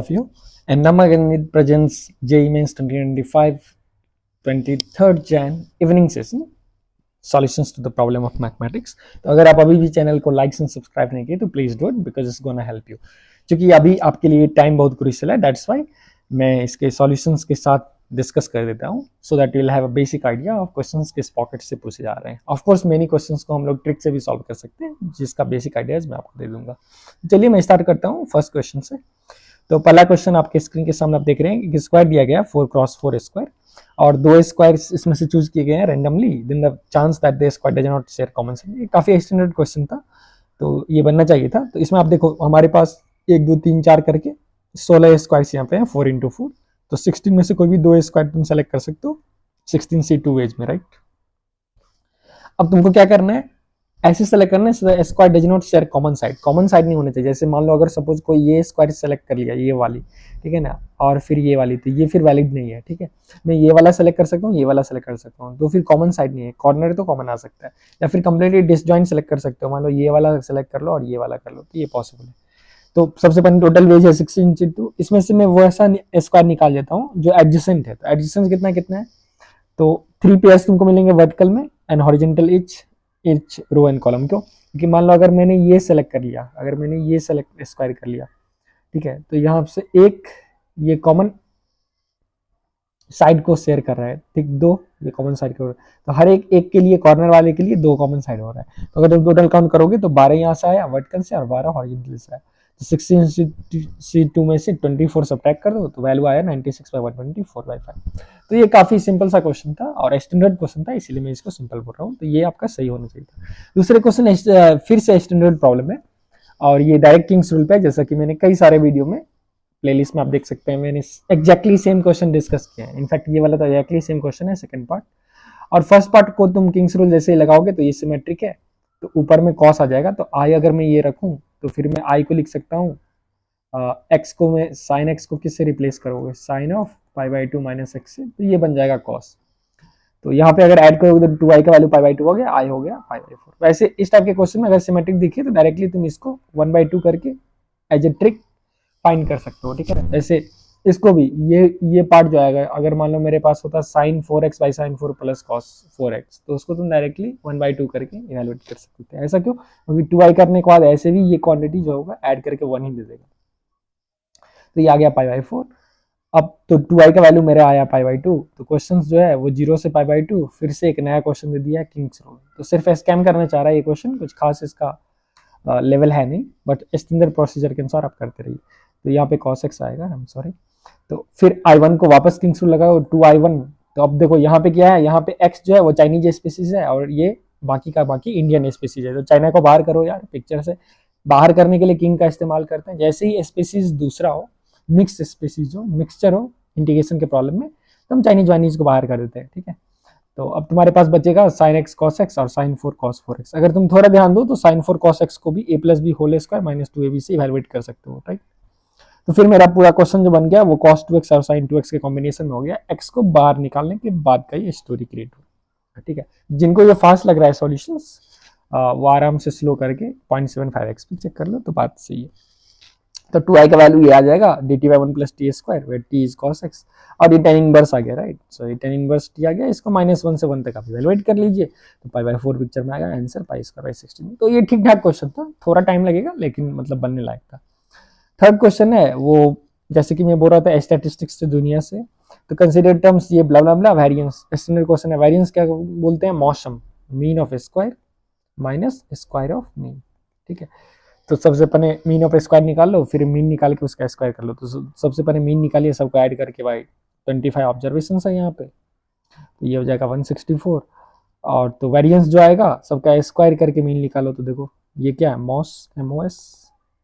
of you, and now again it presents JEE Mains 2025 23rd Jan evening session solutions to the problem of mathematics. तो अगर आप अभी भी channel को like and subscribe नहीं किए तो please do it because it's gonna help you. क्योंकि अभी आपके लिए टाइम बहुत क्रूशियल है, दैट्स वाई मैं इसके सॉल्यूशंस के साथ डिस्कस कर देता हूँ so that you will have a basic idea of questions किस पॉकेट से पूछे जा रहे हैं. ऑफ कोर्स मेनी क्वेश्चंस को हम लोग ट्रिक से भी सॉल्व कर सकते हैं जिसका बेसिक आइडियाज मैं आपको दे दूंगा. चलिए मैं स्टार्ट करता हूँ फर्स्ट क्वेश्चन से. तो पहला क्वेश्चन आपके स्क्रीन के सामने आप देख रहे हैं कि स्क्वायर दिया गया 4x4 स्क्वायर और दो स्क्वायर इसमें से चूज किए गए हैं randomly, then the chance that the square does not share common side. ये काफी स्टैंडर्ड क्वेश्चन था तो ये बनना चाहिए था. तो इसमें आप देखो हमारे पास 1 2 3 4 करके 16 स्क्वायर्स यहाँ पे हैं 4 into 4. तो 16 में से कोई भी दो स्क्वायर तुम सेलेक्ट कर सकते हो 16C2 वेज में, राइट. अब तुमको क्या करना है, ऐसे सेलेक्ट करना है square does not share common side. Common side नहीं होने चाहिए. जैसे मान लो अगर सपोज कोई ये स्क्वायर सेलेक्ट कर लिया, ये वाली, ठीक है ना, और फिर ये वाली, तो ये फिर वैलिड नहीं है. ठीक है, मैं ये वाला सेलेक्ट कर सकता हूँ, ये वाला सेलेक्ट कर सकता हूँ, तो फिर कॉमन साइड नहीं है. कॉर्नर तो कॉमन आ सकता है, या फिर कंप्लीटली डिसजॉइंट सेलेक्ट कर सकते हो. मान लो ये वाला सेलेक्ट कर लो और ये वाला कर लो, तो ये पॉसिबल है. तो सबसे पहले टोटल वेज है 16/2. इसमें से मैं वो ऐसा स्क्वायर निकाल लेता हूँ जो एडजेसेंट है. तो एडजेसेंट कितना कितना है, तो 3 पेयर्स तुमको मिलेंगे वर्टिकल में and horizontal each row and column. क्यों? क्योंकि मान लो अगर मैंने ये सेलेक्ट कर लिया, अगर मैंने ये सेलेक्ट स्क्वायर कर लिया, ठीक है, तो यहाँ से एक ये कॉमन साइड को शेयर कर रहा है, ठीक, दो ये कॉमन साइड को, तो हर एक के लिए कॉर्नर वाले के लिए दो कॉमन साइड हो रहा है. तो अगर तुम टोटल काउंट करोगे तो 12 यहाँ से आया वर्टिकल से और 12 हॉरिजॉन्टल से आया. तो 16C2 में से 24 सब्ट्रैक्ट कर दो तो वैल्यू आया 96/124/5. तो ये काफी सिंपल सा क्वेश्चन था और स्टैंडर्ड क्वेश्चन था, इसीलिए मैं इसको सिंपल बोल रहा हूँ. तो ये आपका सही होना चाहिए था. दूसरे क्वेश्चन फिर से स्टैंडर्ड प्रॉब्लम है और ये डायरेक्ट किंग्स रूल पे है. जैसा कि मैंने कई सारे वीडियो में प्लेलिस्ट में आप देख सकते हैं मैंने एग्जैक्टली सेम क्वेश्चन डिस्कस किया है. इनफैक्ट ये वाला तो एग्जैक्टली सेम क्वेश्चन है सेकंड पार्ट. और फर्स्ट पार्ट को तुम किंग्स रूल जैसे ही लगाओगे तो ये सिमेट्रिक है, तो ऊपर में कॉस आ जाएगा. तो आई अगर मैं ये रखूं तो फिर मैं आई को लिख सकता हूँ एक्स को मैं साइन एक्स को किससे रिप्लेस करोगे, साइन ऑफ π/2 माइनस एक्स से, तो ये बन जाएगा कॉस. तो यहाँ पे अगर ऐड करोगे तो 2i का वैल्यू π/2 हो गया, आई हो गया π/4. वैसे इस टाइप के क्वेश्चन में अगर सिमेट्रिक दिखे तो डायरेक्टली तुम इसको 1/2 करके एज ए ट्रिक फाइंड कर सकते हो. ठीक है, ऐसे इसको भी ये पार्ट जो आएगा, अगर मान लो मेरे पास होता sin 4x by sin 4 plus cos 4x, तो उसको तुम डायरेक्टली 1/2 करके इवेलुएट कर सकते हैं. ऐसा क्यों? क्योंकि 2i करने के बाद ऐसे भी ये क्वांटिटी जो होगा ऐड करके 1 ही दे देगा. तो ये आ गया π/4. अब तो 2i का वैल्यू मेरा आया π/2. तो क्वेश्चन जो है वो 0 से π/2, फिर से एक नया क्वेश्चन दे दिया किंग्स रूल. तो सिर्फ स्कैम करना चाह रहा है ये क्वेश्चन, कुछ खास इसका लेवल है नहीं, बट स्टैंडर्ड प्रोसीजर के अनुसार आप करते रहिए. तो यहाँ पे cos x आएगा, आई एम सॉरी. तो फिर i1 को वापस किंग्स रूल लगाओ 2i1. तो अब देखो यहाँ पे क्या है, यहाँ पे x जो है वो चाइनीज स्पीसीज है और ये बाकी का बाकी इंडियन स्पीसीज है. तो चाइना को बाहर करो यार, पिक्चर से बाहर करने के लिए किंग का इस्तेमाल करते हैं. जैसे ही स्पीसीज दूसरा हो, मिक्स स्पीसीज हो, मिक्सचर हो इंटीग्रेशन के प्रॉब्लम में, तो हम चाइनीज वाइनीज को बाहर कर देते हैं. ठीक है, तो अब तुम्हारे पास बचेगा sin x cos x और sin 4 cos 4x. अगर तुम थोड़ा ध्यान दो तो sin 4 cos x को भी a plus B whole square minus 2ab से इवेलुएट कर सकते हो, राइट. तो फिर मेरा पूरा क्वेश्चन जो बन गया वो cos 2x और sin 2x के कॉम्बिनेशन में हो गया. x को बाहर निकालने के बाद का ये स्टोरी क्रिएट हो. ठीक है, जिनको ये फास्ट लग रहा है सॉल्यूशंस वो आराम से स्लो करके 0.75x पे चेक कर लो तो बात सही है. तो 2i का वैल्यू ये आ जाएगा dt/1 plus T square where t is cos x. और ये tan इनवर्स आ गया, राइट. सो ये tan इनवर्स t आ गया, इसको -1 से 1 तक आप इवैल्यूएट कर लीजिए. तो π/4 पिक्चर में आएगा आंसर π²/16. तो ये ठीक ठाक क्वेश्चन था, थोड़ा टाइम लगेगा लेकिन मतलब बनने लायक था. थर्ड क्वेश्चन है वो जैसे कि मैं बोल रहा था स्टैटिस्टिक्स से दुनिया से. तो कंसीडर टर्म्स ये ब्ला ब्ला ब्ला वेरिएंस. स्टैंडर्ड क्वेश्चन है. वेरिएंस क्या बोलते हैं? मौसम, mean of square minus square of mean. ठीक है, तो सबसे पहले मीन ऑफ स्क्वायर निकाल लो, फिर मीन निकाल के उसका स्क्वायर कर लो. तो सबसे पहले मीन निकालिए, सबको ऐड करके भाई 25 ऑब्जर्वेशन है यहाँ पे, तो ये हो जाएगा 164. और तो वेरिएंस जो आएगा सबका स्क्वायर करके मीन निकालो. तो देखो ये क्या है, मॉस MOS,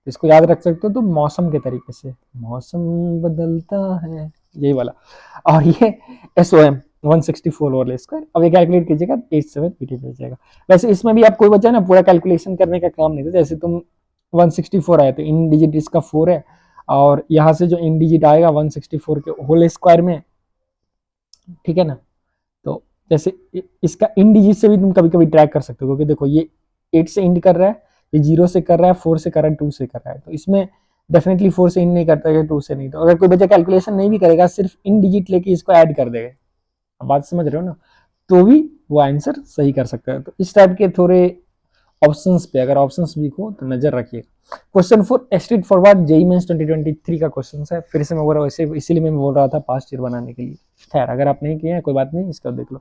इसको याद रख सकते हो तो मौसम के तरीके से, मौसम बदलता है, यही वाला. और ये SOM 164 होल स्क्वायर. अब ये कैलकुलेट कीजिएगा 8780 मिल जाएगा. वैसे इसमें भी आप कोई बचा ना पूरा कैलकुलेशन करने का काम नहीं था. जैसे तुम 164 आए तो इन डिजिट इसका 4 है और यहाँ से जो इन डिजिट आएगा 164 के होल स्क्वायर में, ठीक है ना. तो जैसे इसका इन डिजिट से भी तुम कभी कभी ट्रैक कर सकते हो, क्योंकि देखो ये 8 से इंड कर रहा है, ये 0 से कर रहा है, 4 से कर रहा है, 2 से कर रहा है. तो इसमें डेफिनेटली 4 से इन नहीं करता है, 2 से नहीं। तो अगर कोई बच्चा कैलकुलेशन नहीं भी करेगा, सिर्फ इन डिजिट लेके इसको ऐड कर देगा, अब बात समझ रहे हो ना, तो भी वो आंसर सही कर सकता है। तो इस टाइप के थोड़े ऑप्शंस पे, अगर ऑप्शंस वीक हो तो नजर रखिएगा। Question 4 straightforward JEE Mains 2023 का क्वेश्चन है। फिर से मैं बोल रहा हूँ, ऐसे इसीलिए मैं बोल रहा था पास्ट ईयर बनाने के लिए। खैर अगर आप नहीं किए हैं कोई बात नहीं, इसका देख लो।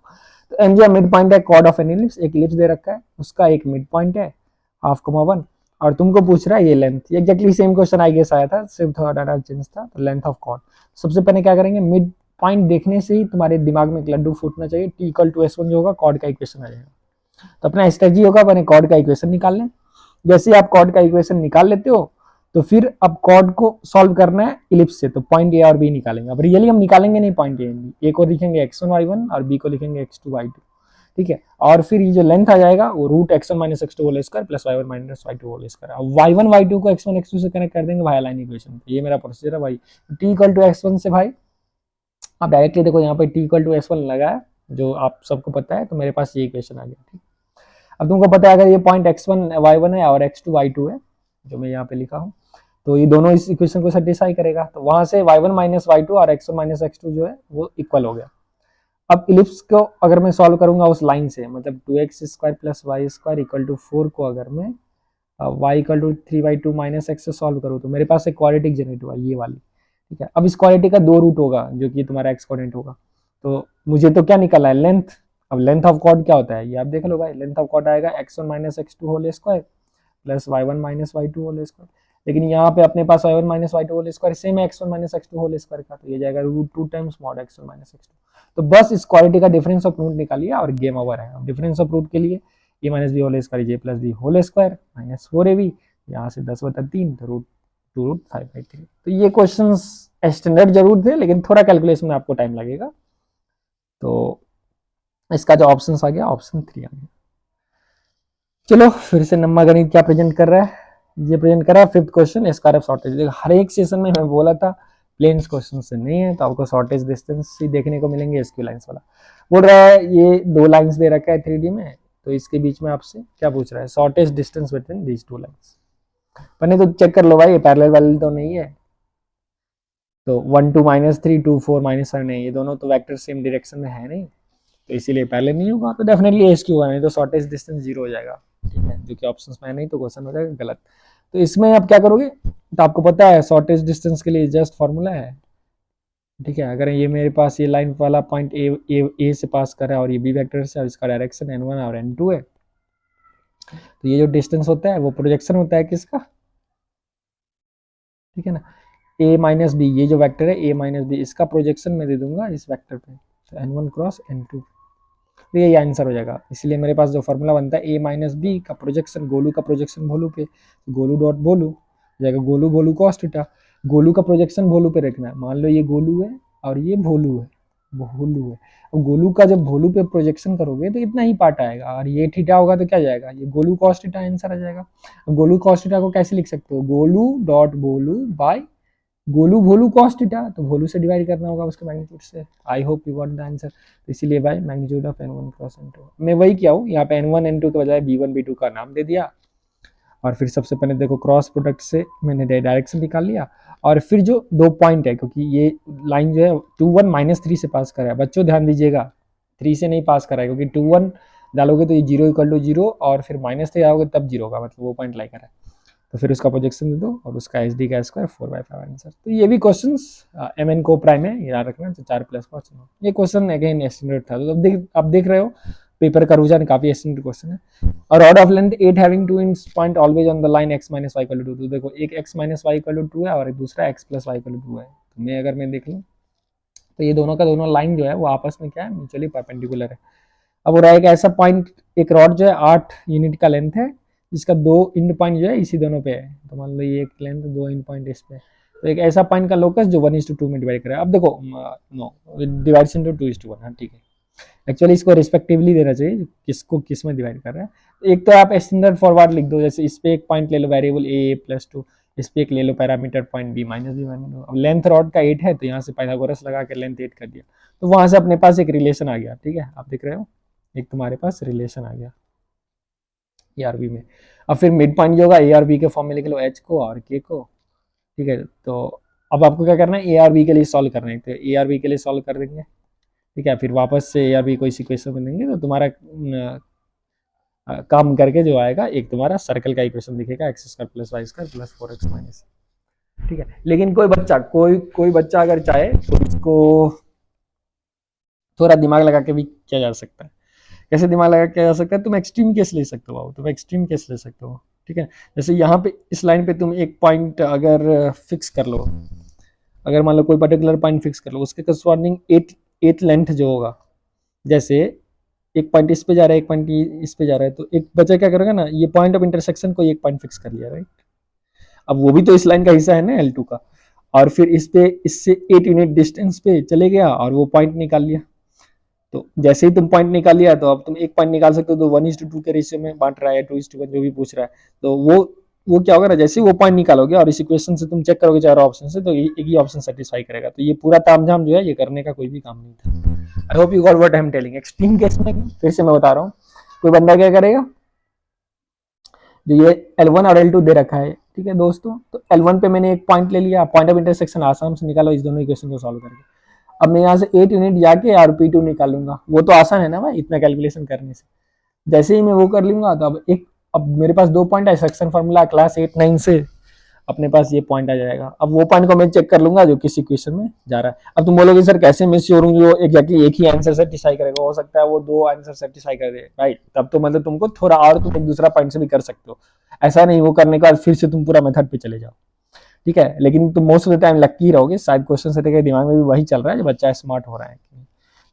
तो एमजीआर मिड पॉइंट है कॉर्ड ऑफ एन इलिप्स, एक इलिप्स दे रखा है, उसका एक मिड पॉइंट है 1/2, और तुमको पूछ रहा है ये length. Exactly same question I guess आया था, सिर्फ थोड़ा डाटा चेंज था। तो लेंथ ऑफ कॉर्ड, सबसे पहले क्या करेंगे, मिड पॉइंट देखने से ही तुम्हारे दिमाग में एक लड्डू फूटना चाहिए। टी इक्वल टू S1 जो होगा कॉर्ड का इक्वेशन आ जाएगा। तो अपना स्ट्रेटजी होगा, अपने कॉर्ड का इक्वेशन निकाल लें। जैसे ही आप कॉर्ड का इक्वेशन निकाल लेते हो, तो फिर अब कॉर्ड को सॉल्व करना है इलिप्स से। तो पॉइंट ए और बी निकालेंगे। अब रियली हम निकालेंगे नहीं पॉइंट ए एंड बी, ए को लिखेंगे x1 y1 और बी को लिखेंगे x2 y2, ठीक है। और फिर ये जो लेंथ आ जाएगा वो root x1 minus x2 whole square plus y1 minus y2 whole square. अब y1 y2 को x1 x2 से कनेक्ट कर देंगे भाई लाइन इक्वेशन। ये मेरा प्रोसीजर है भाई। t इक्वल टू x1 से भाई आप डायरेक्टली देखो, यहाँ पे t इक्वल टू s1 लगा है जो आप सबको पता है, तो मेरे पास ये इक्वेशन आ गया, ठीक। अब तुमको पता है अगर ये पॉइंट x1 y1 है और x2 y2 है, जो मैं यहाँ पे लिखा हूँ, तो ये दोनों इस इक्वेशन को सेटिस्फाई करेगा। तो वहां से y1 माइनस y2 और x1 माइनस x2 जो है वो इक्वल हो गया। अब इलिप्स को अगर मैं सॉल्व करूंगा उस लाइन से, मतलब 2x square plus Y square equal to 4 को अगर मैं y equal to 3/2 minus X से सॉल्व करूँ, तो मेरे पास एक क्वाड्रेटिक जनरेट हुआ ये वाली, ठीक है। अब इस क्वाड्रेटिक का 2 रूट होगा जो कि तुम्हारा एक्स कोऑर्डिनेट होगा। तो मुझे तो क्या निकला है, लेंथ। अब लेंथ ऑफ कॉर्ड क्या होता है ये आप देख लो भाई। लेंथ ऑफ कॉर्ड आएगा x1 minus x2 whole square plus y1 minus y2 whole square. लेकिन यहाँ पे अपने पास y1 minus y2 whole square same है x1 minus x2 whole square का, तो ये जाएगा √2 times mod x1 minus x2। तो बस इस क्वालिटी का डिफरेंस ऑफ रूट निकालिए और गेम ओवर है। डिफरेंस ऑफ रूट के लिए A minus B whole square J plus B whole square minus 4ab, यहाँ से 10/3 तो √2√5/3। तो ये क्वेश्चन स्टैंडर्ड जरूर थे, लेकिन थोड़ा कैलकुलेशन में आपको टाइम लगेगा। तो इसका जो ऑप्शन आ गया, ऑप्शन 3 आ गया। चलो फिर से नम्मा गणित क्या प्रेजेंट कर रहा है, ये प्रेजेंट कर रहा है 5th क्वेश्चन एसकारएफ शॉर्टेज। हर एक सेशन में मैं बोला था प्लेन्स क्वेश्चन से नहीं है, तो आपको शॉर्टेज डिस्टेंस ही देखने को मिलेंगे। एसक्यू लाइंस वाला बोल रहा है ये 2 लाइंस दे रखा है 3D में, तो इसके बीच में आपसे क्या पूछ रहा है, shortage distance between these 2 lines. पहले तो चेक कर लो भाई, ये पैरेलल वाले तो नहीं है। तो 1 2 -3 2 4 -7 है, ये दोनों तो वेक्टर सेम डायरेक्शन में है नहीं, तो इसीलिए पहले नहीं होगा। तो डेफिनेटली एस क्यू नहीं तो शॉर्टेज डिस्टेंस 0 हो जाएगा, ठीक है, जो कि ऑप्शंस में है नहीं, तो क्वेश्चन हो जाएगा गलत। तो इसमें आप क्या करोगे, तो आपको पता है शॉर्टेज डिस्टेंस के लिए जस्ट फॉर्मूला है, ठीक है। अगर ये मेरे पास ये लाइन वाला पॉइंट ए से पास कर रहा है और ये बी वेक्टर से, और इसका डायरेक्शन n1 और n2 है, तो ये जो डिस्टेंस होता है वो प्रोजेक्शन होता है किसका, ठीक है ना, a माइनस बी, ये जो वेक्टर है a माइनस बी, इसका प्रोजेक्शन मैं दे दूंगा इस वेक्टर पे, तो n1 क्रॉस n2, तो यही आंसर हो जाएगा। इसलिए मेरे पास जो फॉर्मूला बनता है a माइनस बी का प्रोजेक्शन, गोलू का प्रोजेक्शन भोलू पे, गोलू डॉट भोलू जाएगा, गोलू भोलू कॉस थीटा। गोलू का प्रोजेक्शन भोलू पे रखना है, मान लो ये गोलू है और ये भोलू है, भोलू है। अब गोलू का जब भोलू पे प्रोजेक्शन करोगे तो इतना ही पार्ट आएगा, और ये थीटा होगा तो क्या जाएगा, ये गोलू कॉस थीटा आंसर आ जाएगा। गोलू कॉस थीटा को कैसे लिख सकते हो, गोलू डॉट भोलू बाय गोलू भोलू कॉस थीटा, तो भोलू से डिवाइड करना होगा उसके मैग्नीट्यूड से। I hope you got the answer. तो इसीलिए by magnitude of n1 cross n2, मैं वही किया हूँ यहाँ पे n1 n2 के बजाय b1 b2 का नाम दे दिया, और फिर सबसे पहले देखो क्रॉस प्रोडक्ट से मैंने डायरेक्शन निकाल लिया, और फिर जो 2 पॉइंट है, क्योंकि ये लाइन जो है 2 1 -3 से पास कर रहा है, बच्चों ध्यान दीजिएगा 3 से नहीं पास कर रहा है, क्योंकि 2 1 डालोगे तो ये 0 इक्वल टू 0, और फिर -3 डालोगे तब 0 होगा, मतलब वो पॉइंट लाई कर रहा है। तो फिर उसका प्रोजेक्शन दे दो और उसका एच डी का स्क्वायर 4/5 आंसर। तो ये भी क्वेश्चन एम एन को प्राइम है, याद रखना, तो 4 प्लस का ऑप्शन। ये क्वेश्चन अगेन एस्टिमेट था, तो अब देख रहे हो पेपर का रुझान काफी एस्टिमेट क्वेश्चन है। और rod of length 8 having 2 inch point always on the line x minus Y equal to 2, तो देखो एक x minus Y equal to 2 है और एक दूसरा x plus Y equal to 2 है। तो मैं अगर मैं देख लूँ तो ये दोनों का दोनों लाइन जो है वो आपस में क्या है, म्यूचुअली परपेंडिकुलर है। अब हो रहा है एक ऐसा पॉइंट, एक रॉड जो है 8 यूनिट का लेंथ है, जिसका 2 इंड पॉइंट जो है इसी दोनों पे है, तो मान लो ये एक लेंथ 2 इंड पॉइंट इस पे, तो एक ऐसा पॉइंट का लोकस जो 1:2 में डिवाइड करे। अब देखो नो डिवाइड्स इनटू 2:1, हाँ ठीक है, एक्चुअली इसको रिस्पेक्टिवली देना चाहिए किसको किस में डिवाइड कर रहा है। एक तो आप स्टैंडर्ड फॉरवर्ड लिख दो, जैसे इस पे एक पॉइंट ले लो वेरिएबल a+2, इस पे एक ले लो parameter point b minus B. अब लेंथ रॉड का 8 है, तो यहाँ से पाइथागोरस लगा के लेंथ 8 कर दिया, तो वहां से अपने पास एक रिलेशन आ गया, ठीक है, आप देख रहे हो एक तुम्हारे पास रिलेशन आ गया ए आर बी में। अब फिर मिड पॉइंट जो होगा ए आर बी के फॉर्म में लिख लो एच को और के को, ठीक है, तो अब आपको क्या करना है, ए आर बी के लिए सॉल्व करना है, तो ए आर बी के लिए सॉल्व कर देंगे। ठीक है, फिर वापस से ए आर बी कोई इक्वेशन बनेंगे तो तुम्हारा काम करके जो आएगा एक तुम्हारा सर्कल का इक्वेशन दिखेगा, X square plus Y square plus 4x minus. ठीक है, लेकिन कोई बच्चा अगर चाहे तो इसको थोड़ा दिमाग लगा के भी किया जा सकता है। कैसे दिमाग लगा किया जा सकता है, तुम एक्सट्रीम केस ले सकते हो, तुम एक्सट्रीम केस ले सकते हो। ठीक है, जैसे यहाँ पे इस लाइन पे तुम एक पॉइंट अगर फिक्स कर लो, अगर मान लो कोई पर्टिकुलर पॉइंट फिक्स कर लो, उसके करस्पॉन्डिंग एट लेंथ जो होगा, जैसे एक पॉइंट इस पे जा रहा है, एक पॉइंट इस पे जा रहा है, तो एक बच्चा क्या करेगा ना, ये पॉइंट ऑफ इंटरसेक्शन को एक पॉइंट फिक्स कर लिया, राइट। अब वो भी तो इस लाइन का हिस्सा है ना L2 का, और फिर इस पे इससे 8 यूनिट डिस्टेंस पे चले गया और वो पॉइंट निकाल लिया। तो जैसे ही तुम पॉइंट निकाल लिया तो अब तुम एक पॉइंट निकाल सकते हो, तो 1:2 के रेशियो में बांट रहा है, 2:1 जो भी पूछ रहा है, तो वो क्या होगा ना, जैसे ही वो पॉइंट निकालोगे और इस इक्वेशन से तुम चेक करोगे चारों ऑप्शन से, तो एक ही ऑप्शन सेटिस्फाई करेगा। तो ये पूरा तामझाम जो है ये करने का कोई भी काम नहीं था। I hope you got what I am telling. Extreme case में फिर से मैं बता रहा हूँ, कोई बंदा क्या करेगा, जो ये L1 और L2 दे रखा है, ठीक है दोस्तों, तो L1 पे मैंने एक पॉइंट ले लिया, पॉइंट ऑफ इंटरसेक्शन आसाम से निकालो इस दोनों इक्वेशन को सॉल्व करके। अब मैं यहाँ से 8 यूनिट जाके और P2 निकालूंगा, वो तो आसान है ना भाई, इतना कैलकुलेशन करने से। जैसे ही मैं वो कर लूंगा तो अब मेरे पास 2 पॉइंट है, सेक्शन फॉर्मूला क्लास 8-9 से अपने पास ये पॉइंट आ जाएगा। अब वो पॉइंट को मैं चेक कर लूंगा जो किस इक्वेशन में जा रहा है। अब तुम बोलोगे सर कैसे मैं श्योर हूँ जो एग्जैक्टली एक ही आंसर सेटिस्फाई करेगा, हो सकता है वो 2 आंसर सेटिस्फाई कर दे, राइट। तब तो मतलब तुमको थोड़ा और तुम एक दूसरा पॉइंट से भी कर सकते हो, ऐसा नहीं वो करने के बाद फिर से तुम पूरा मेथड पे चले जाओ। ठीक है, लेकिन तुम मोस्ट ऑफ द टाइम लक्की रहोगे, शायद क्वेश्चन सेटर के दिमाग में भी वही चल रहा है जो बच्चा स्मार्ट हो रहा है,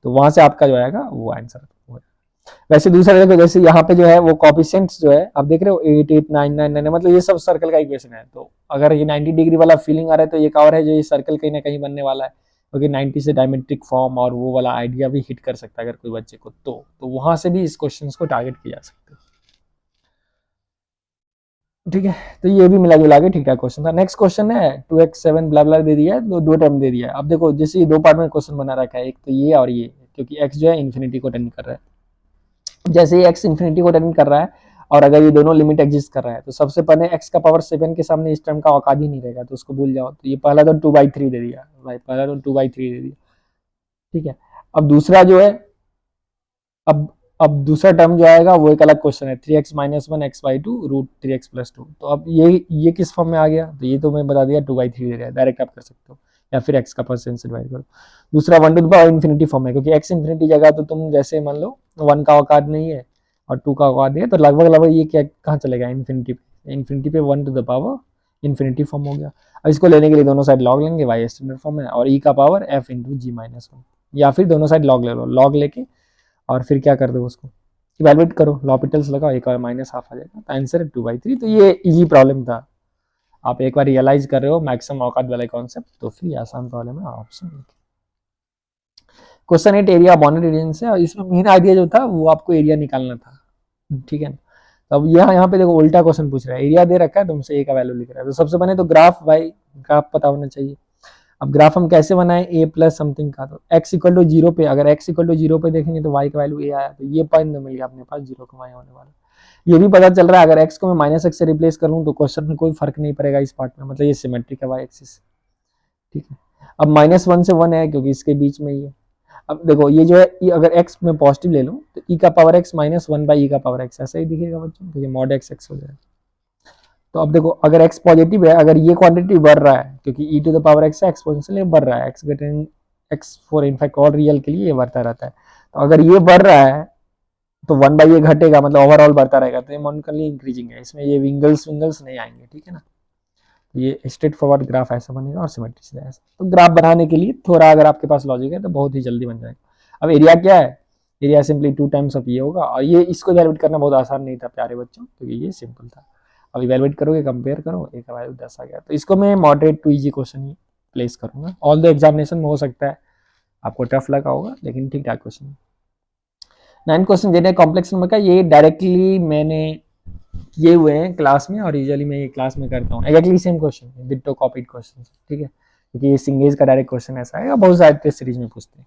तो वहां से आपका जो आएगा वो आंसर हो। वैसे दूसरा देखो, जैसे यहाँ पे जो है वो कॉफिशिएंट्स जो है आप देख रहे हो 8, 8, 9, 9, 9, मतलब ये सब सर्कल का इक्वेशन है। तो अगर ये 90 डिग्री वाला फीलिंग आ रहा है तो ये कवर है जो ये सर्कल कहीं ना कहीं बनने वाला है, क्योंकि 90 से डायमेट्रिक फॉर्म और वो वाला आइडिया भी हिट कर सकता है अगर कोई बच्चे को, तो वहां से भी इस क्वेश्चन को टारगेट किया जा सकता है। ठीक है, तो ये भी मिला जुला के ठीक ठाक क्वेश्चन था। नेक्स्ट क्वेश्चन है 2x7 ब्ला ब्ला दे दिया है, दो टर्म दे दिया है। अब देखो जैसे ये दो पार्ट में क्वेश्चन बना रखा है, एक तो ये और ये, क्योंकि x जो है इन्फिनिटी को टर्न कर रहा है। जैसे ये x इन्फिनिटी को टर्न कर रहा है और अगर ये दोनों लिमिट एग्जिस्ट कर रहा है, तो सबसे पहले x का पावर 7 के सामने इस टर्म का औकात ही नहीं रहेगा, तो उसको भूल जाओ। तो ये पहला तो 2/3 दे दिया भाई, पहला तो 2/3 दे दिया। ठीक है, अब दूसरा जो है, अब अब दूसरा टर्म जो आएगा वो एक अलग क्वेश्चन है, 3x-1 x/2 √3x+2। तो अब ये किस फॉर्म में आ गया, तो ये तो मैं बता दिया 2/3 दे रहा है, डायरेक्ट आप कर सकते हो, या फिर x का परसेंट से डिवाइड करो। दूसरा 1 फॉर्म है, क्योंकि x इन्फिनिटी जगह तो तुम जैसे मान लो 1 का औकात नहीं है और 2 का औकात है, तो लगभग लगभग ये क्या कहाँ चलेगा, इन्फिनिटी पे 1 इन्फिनिटी फॉर्म हो गया। अब इसको लेने के लिए दोनों साइड लॉग लेंगे, y स्टैंडर्ड फॉर्म है, और e का पावर f इंटू g-1, या फिर दोनों साइड लॉग ले लो, लॉग लेके और फिर क्या कर दो, उसको इवेलुएट करो, लॉपिटल्स लगाओ, एक और -1/2 आ जाएगा, तो आंसर है 2/3। तो ये इजी प्रॉब्लम था, आप एक बार रियलाइज कर रहे हो मैक्सिमम औकात वाले कॉन्सेप्ट, तो फिर आसान प्रॉब्लम है option. Question 8 area boundary region से, और इसमें मेन आइडिया जो था वो आपको एरिया निकालना था। ठीक है, तो अब यहाँ पे देखो उल्टा क्वेश्चन पूछ रहा है, एरिया दे रखा है, तुमसे ए का वैल्यू लिख रहा है, तो सबसे पहले तो ग्राफ, भाई ग्राफ पता होना चाहिए। अब ग्राफ हम कैसे बनाए, ए प्लस समथिंग का, तो x इक्वल टू 0 पे, अगर x इक्वल टू 0 पे देखेंगे तो y का वैल्यू ए आया, तो ये पॉइंट मिल गया अपने पास 0 का y होने वाला। ये भी पता चल रहा है अगर x को मैं -x से रिप्लेस कर लूँ तो क्वेश्चन में कोई फर्क नहीं पड़ेगा इस पार्ट में, मतलब ये सिमेट्रिक है y एक्सिस। ठीक है, अब -1 से 1 है क्योंकि इसके बीच में ही है। अब देखो ये जो है, ये अगर x में पॉजिटिव ले लूँ तो e का पावर x -1/e का पावर x ऐसा ही दिखेगा बच्चों, तो ये mod x हो जाएगा। तो अब देखो अगर x पॉजिटिव है, अगर ये क्वांटिटी बढ़ रहा है क्योंकि e to the power x है, एक्सपोनेंशियल बढ़ रहा है, x greater than x4 in fact all real के लिए ये बढ़ता रहता है। तो अगर ये बढ़ रहा है तो 1 ये घटेगा, मतलब ओवरऑल बढ़ता रहेगा, तो ये मोनिकली इंक्रीजिंग है, इसमें ये विंगल्स नहीं आएंगे। ठीक है ना, तो ये स्ट्रेट फॉरवर्ड ग्राफ ऐसा बनेगा और सिमेट्रिक से ऐसा। तो ग्राफ बनाने के लिए थोड़ा अगर आपके पास लॉजिक है तो बहुत ही जल्दी बन जाएगा। अब एरिया क्या है, एरिया सिंपली 2 टाइम्स ऑफ ये होगा, और ये इसको इवैल्यूएट करना बहुत आसान नहीं था प्यारे बच्चों, क्योंकि ये सिंपल था। अब इवैल्यूएट करोगे, कंपेयर करो, एक वैल्यू 10 आ गया, तो इसको मैं मॉडरेट टू इजी क्वेश्चन ही प्लेस करूंगा। ऑल द एग्जामिनेशन में हो सकता है आपको टफ लगा होगा, लेकिन ठीक ठाक क्वेश्चन। 9 क्वेश्चन देने कॉम्प्लेक्स नंबर का, ये डायरेक्टली मैंने किए हुए हैं क्लास में, और यूजुअली मैं ये क्लास में करता हूँ exactly same question, ditto copied question. ठीक है, क्योंकि ये सिंगेज का डायरेक्ट क्वेश्चन ऐसा है, बहुत सारे टेस्ट सीरीज में पूछते हैं।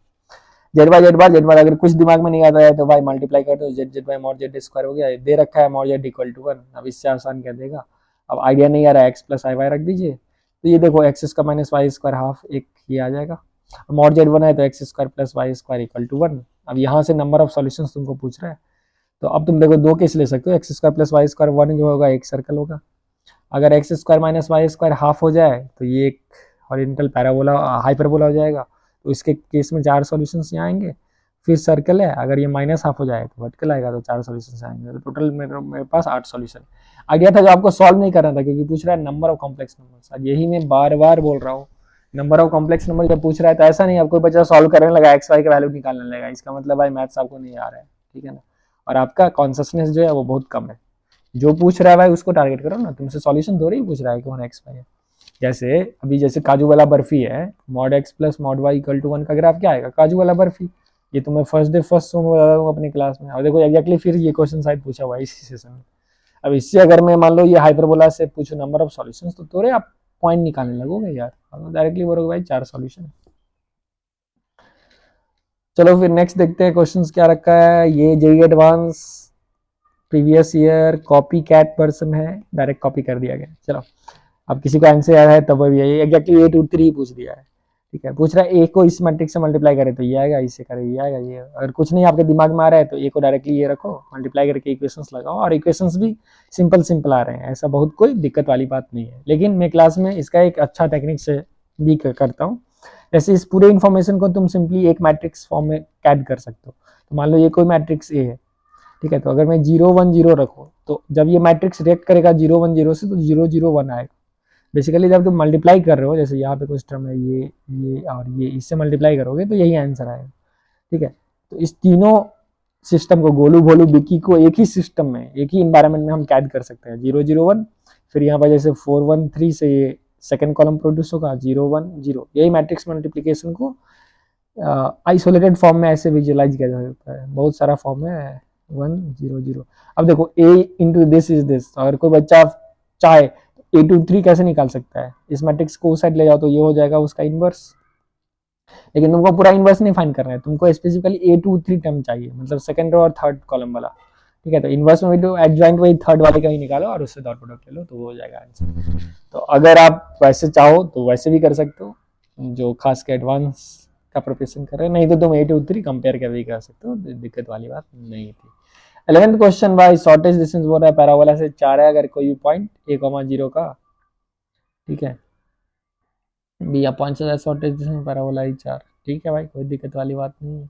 जेड बार अगर कुछ दिमाग में नहीं आता है तो भाई मल्टीप्लाई कर दो, Z by mod Z square हो गया, दे रखा है मॉड जेड इक्वल टू 1, अब इससे आसान क्या देगा। अब आइडिया नहीं आ रहा है, एक्स प्लस आई वाई रख दीजिए, तो ये देखो X square minus Y square half एक ये आ जाएगा, मॉड जेड वन है तो X square plus Y square equal to 1। अब यहाँ से नंबर ऑफ सॉल्यूशंस तुमको पूछ रहा है, तो अब तुम देखो दो केस ले सकते हो, X square plus Y square 1 जो होगा एक सर्कल होगा, अगर X square minus Y square half हो जाए तो ये एक हॉरिजॉन्टल पैराबोला हाइपरबोला हो जाएगा, तो इसके केस में 4 सॉल्यूशंस यहाँ आएंगे। फिर सर्कल है, अगर ये माइनस हाफ हो जाए तो वर्टिकल आएगा, तो 4 सॉल्यूशंस आएंगे, तो टोटल मेरे पास 8 सॉल्यूशन। आइडिया था जो आपको सॉल्व नहीं करना था, क्योंकि पूछ रहा है नंबर ऑफ कॉम्प्लेक्स नंबर्स, अब यही मैं बार बार बोल रहा हूँ, नंबर ऑफ कॉम्प्लेक्स नंबर जब पूछ रहा है तो ऐसा नहीं आपको बच्चा सॉल्व करने लगा एक्स वाई का वैल्यू निकालने लगा, इसका मतलब भाई मैथ्स आपको नहीं आ रहा है, ठीक है ना, और आपका कॉन्सियसनेस जो है वो बहुत कम है। जो पूछ रहा है भाई उसको टारगेट करो ना, तुमसे सॉल्यूशन थोड़ी पूछ रहा है कौन एक्स वाई है। जैसे अभी जैसे काजू वाला बर्फी है, mod X plus mod Y equal to 1 का ग्राफ क्या आएगा, काजू वाला बर्फी, ये तो मैं फर्स्ट डे फर्स्ट शो में बता रहा हूँ अपनी क्लास में, और देखो एग्जैक्टली फिर ये क्वेश्चन शायद पूछा हुआ है इसी सेशन में। अब इससे अगर मैं मान लो ये हाइपरबोला से पूछूं नंबर ऑफ सॉल्यूशंस, तो थोड़े आप पॉइंट निकालने लगोगे यार, डायरेक्टली बोलोगे भाई 4 सॉल्यूशन है। चलो फिर नेक्स्ट देखते हैं क्वेश्चंस क्या रखा है। ये JEE advance previous year copycat version है, डायरेक्ट कॉपी कर दिया गया। चलो अब किसी को आंसर आया है तब भी एग्जैक्टली 823 पूछ दिया है, ठीक है, पूछ रहा है ए को इस मैट्रिक्स से मल्टीप्लाई करे तो ये आएगा, इससे करे ये आएगा, ये अगर कुछ नहीं आपके दिमाग में आ रहा है तो ए को डायरेक्टली ये रखो, मल्टीप्लाई करके इक्वेशंस लगाओ, और इक्वेशंस भी सिंपल सिंपल आ रहे हैं, ऐसा बहुत कोई दिक्कत वाली बात नहीं है। लेकिन मैं क्लास में इसका एक अच्छा टेक्निक से भी करता हूँ, जैसे इस पूरे इन्फॉर्मेशन को तुम सिंपली एक मैट्रिक्स फॉर्म में कैद कर सकते हो। तो मान लो ये कोई मैट्रिक्स ए है, ठीक है, तो अगर मैं 0 1 0 रखो तो जब ये मैट्रिक्स रिएक्ट करेगा 0 1 0 से तो 0 0 1 आएगा। बेसिकली जब तुम मल्टीप्लाई कर रहे हो, जैसे यहाँ पे कुछ टर्म है ये और ये, इससे मल्टीप्लाई करोगे तो यही आंसर आएगा, ठीक है। तो इस तीनों सिस्टम को, गोलू भोलू बिक्की को, एक ही सिस्टम में एक ही इन्वायरमेंट में हम कैद कर सकते हैं, 0 0 1, फिर यहाँ पर जैसे 4 1 3 से ये सेकेंड कॉलम प्रोड्यूस होगा 0 1 0, यही मैट्रिक्स मल्टीप्लीकेशन को आइसोलेटेड फॉर्म में ऐसे विजुअलाइज किया जा सकता है, बहुत सारा फॉर्म है 1 0 0। अब देखो a into this is this, अगर कोई बच्चा चाहे A23 कैसे निकाल सकता है, इस मैट्रिक्स को उस साइड ले जाओ तो ये हो जाएगा उसका इनवर्स, लेकिन तुमको पूरा इनवर्स नहीं फाइंड करना है, तुमको स्पेसिफिकली A23 टर्म चाहिए, मतलब सेकंड रो और थर्ड कॉलम वाला, ठीक है। तो इनवर्स में भी एडजॉइंट वही थर्ड वाले का ही निकालो और उससे डॉट प्रोडक्ट ले लो तो वो हो जाएगा आंसर। तो अगर आप वैसे चाहो तो वैसे भी कर सकते हो, जो खास के एडवांस का प्रिपरेशन कर रहे हैं, नहीं तो तुम A23 कंपेयर कर भी कर सकते हो, दिक्कत वाली बात नहीं थी। 11th क्वेश्चन भाई शॉर्टेज डिस्टेंस बोल रहा है पैराबोला से 4 है, अगर कोई भी पॉइंट A, 0 का, ठीक है, बी पॉइंट से शॉर्टेज डिस्टेंस पैराबोला ही 4, ठीक है भाई, कोई दिक्कत वाली बात नहीं है।